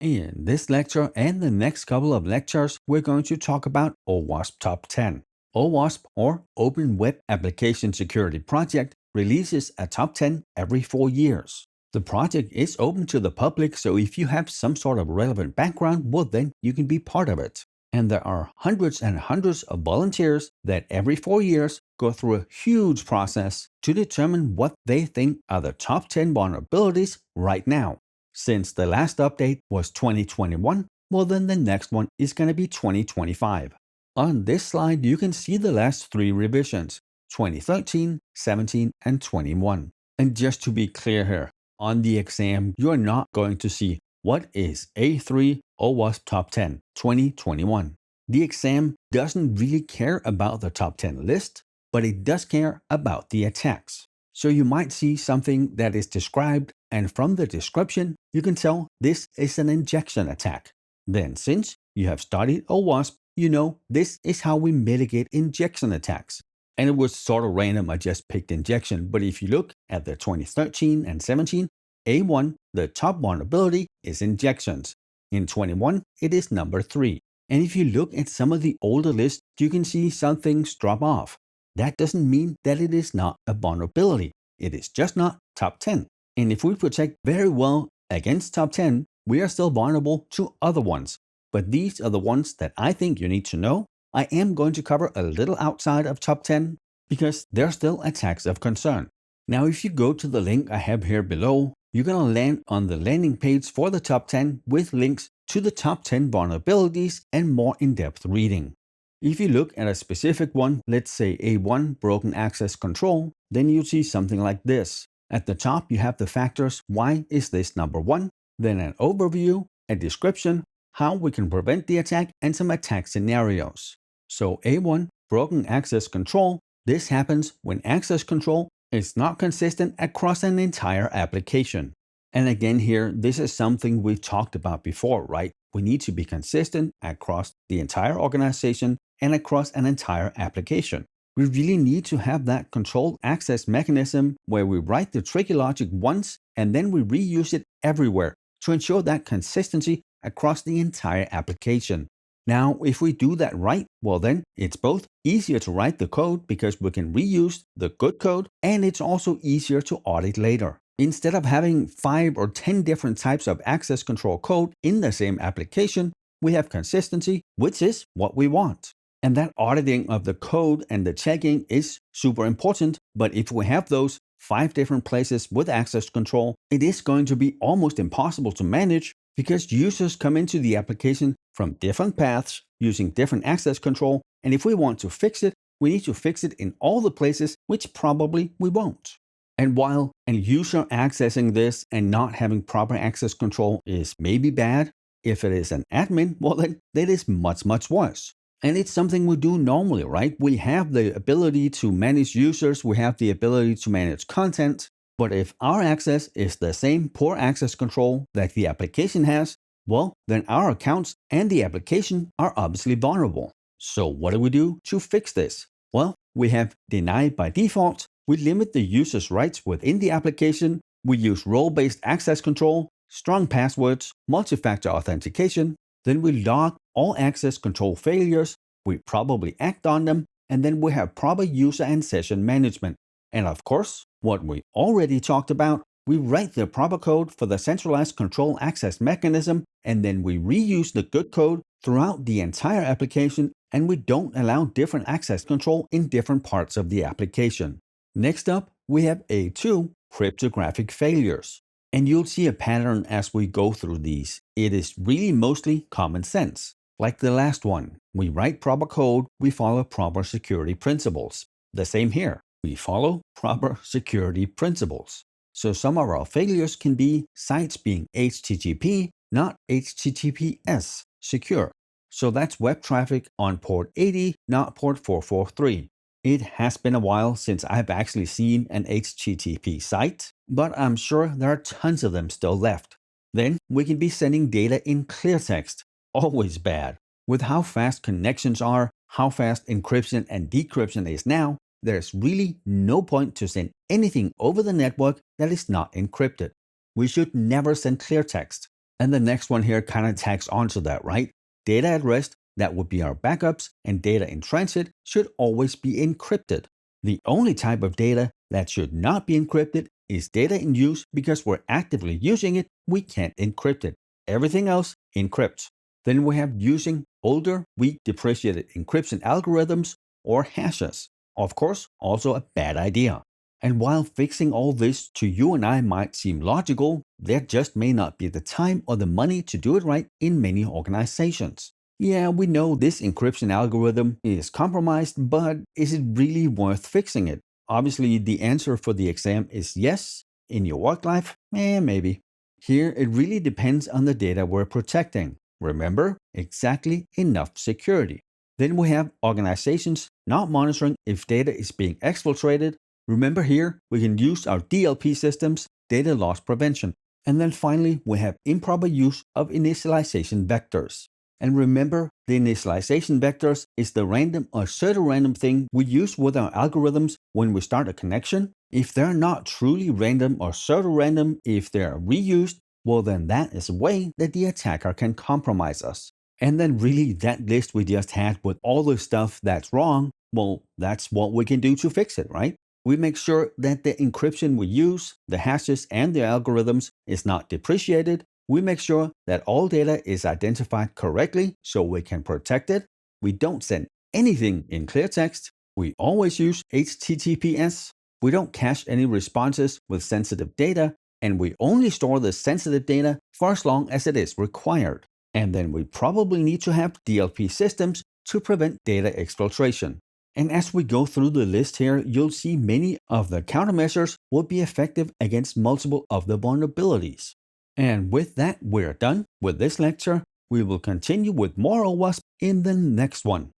In this lecture and the next couple of lectures, we're going to talk about OWASP Top 10. OWASP, or Open Web Application Security Project, releases a top 10 every 4 years. The project is open to the public, so if you have some sort of relevant background, well then you can be part of it. And there are hundreds and hundreds of volunteers that every 4 years go through a huge process to determine what they think are the top 10 vulnerabilities right now. Since the last update was 2021, well then the next one is going to be 2025. On this slide, you can see the last 3 revisions, 2013, 17, and 21. And just to be clear here, on the exam, you are not going to see what is A3 OWASP Top 10 2021. The exam doesn't really care about the top 10 list, but it does care about the attacks. So you might see something that is described, and from the description, you can tell this is an injection attack. Then since you have studied OWASP, you know this is how we mitigate injection attacks. And it was sort of random, I just picked injection, but if you look at the 2013 and 17, A1, the top vulnerability is injections. In 21, it is number 3. And if you look at some of the older lists, you can see some things drop off. That doesn't mean that it is not a vulnerability. It is just not top 10. And if we protect very well against top 10, we are still vulnerable to other ones. But these are the ones that I think you need to know. I am going to cover a little outside of top 10 because there are still attacks of concern. Now, if you go to the link I have here below, you're going to land on the landing page for the top 10 with links to the top 10 vulnerabilities and more in-depth reading. If you look at a specific one, let's say A1, broken access control, then you see something like this. At the top, you have the factors, why is this number 1, then an overview, a description, how we can prevent the attack, and some attack scenarios. So A1, broken access control, this happens when access control is not consistent across an entire application. And again here, this is something we've talked about before, right? We need to be consistent across the entire organization and across an entire application. We really need to have that controlled access mechanism where we write the tricky logic once and then we reuse it everywhere to ensure that consistency across the entire application. Now, if we do that right, well then it's both easier to write the code because we can reuse the good code, and it's also easier to audit later. Instead of having 5 or 10 different types of access control code in the same application, we have consistency, which is what we want. And that auditing of the code and the checking is super important, but if we have those 5 different places with access control, it is going to be almost impossible to manage because users come into the application from different paths using different access control, and if we want to fix it, we need to fix it in all the places, which probably we won't. And while a user accessing this and not having proper access control is maybe bad, if it is an admin, well then that is much, much worse. And it's something we do normally, right? We have the ability to manage users, we have the ability to manage content, but if our access is the same poor access control that the application has, well, then our accounts and the application are obviously vulnerable. So what do we do to fix this? Well, we have deny by default. We limit the user's rights within the application. We use role-based access control, strong passwords, multi-factor authentication. Then we log all access control failures. We probably act on them. And then we have proper user and session management. And of course, what we already talked about, we write the proper code for the centralized control access mechanism, and then we reuse the good code throughout the entire application, and we don't allow different access control in different parts of the application. Next up, we have A2, cryptographic failures. And you'll see a pattern as we go through these. It is really mostly common sense. Like the last one, we write proper code, we follow proper security principles. The same here, we follow proper security principles. So some of our failures can be sites being HTTP, not HTTPS secure. So that's web traffic on port 80, not port 443. It has been a while since I've actually seen an HTTP site, but I'm sure there are tons of them still left. Then we can be sending data in clear text, always bad. With how fast connections are, how fast encryption and decryption is now, there's really no point to send anything over the network that is not encrypted. We should never send clear text. And the next one here kind of tags onto that, right? Data at rest, that would be our backups, and data in transit should always be encrypted. The only type of data that should not be encrypted is data in use because we're actively using it, we can't encrypt it. Everything else encrypts. Then we have using older, weak, depreciated encryption algorithms or hashes. Of course, also a bad idea. And while fixing all this to you and I might seem logical, there just may not be the time or the money to do it right in many organizations. Yeah, we know this encryption algorithm is compromised, but is it really worth fixing it? Obviously, the answer for the exam is yes. In your work life, maybe. Here, it really depends on the data we're protecting. Remember, exactly enough security. Then we have organizations not monitoring if data is being exfiltrated. Remember here, we can use our DLP systems, data loss prevention. And then finally, we have improper use of initialization vectors. And remember, the initialization vectors is the random or pseudo-random thing we use with our algorithms when we start a connection. If they're not truly random or pseudo-random, if they're reused, well then that is a way that the attacker can compromise us. And then really that list we just had with all the stuff that's wrong, well that's what we can do to fix it, right? We make sure that the encryption we use, the hashes and the algorithms is not depreciated. We make sure that all data is identified correctly so we can protect it. We don't send anything in clear text. We always use HTTPS. We don't cache any responses with sensitive data, and we only store the sensitive data for as long as it is required. And then we probably need to have DLP systems to prevent data exfiltration. And as we go through the list here, you'll see many of the countermeasures will be effective against multiple of the vulnerabilities. And with that, we're done with this lecture. We will continue with more OWASP in the next one.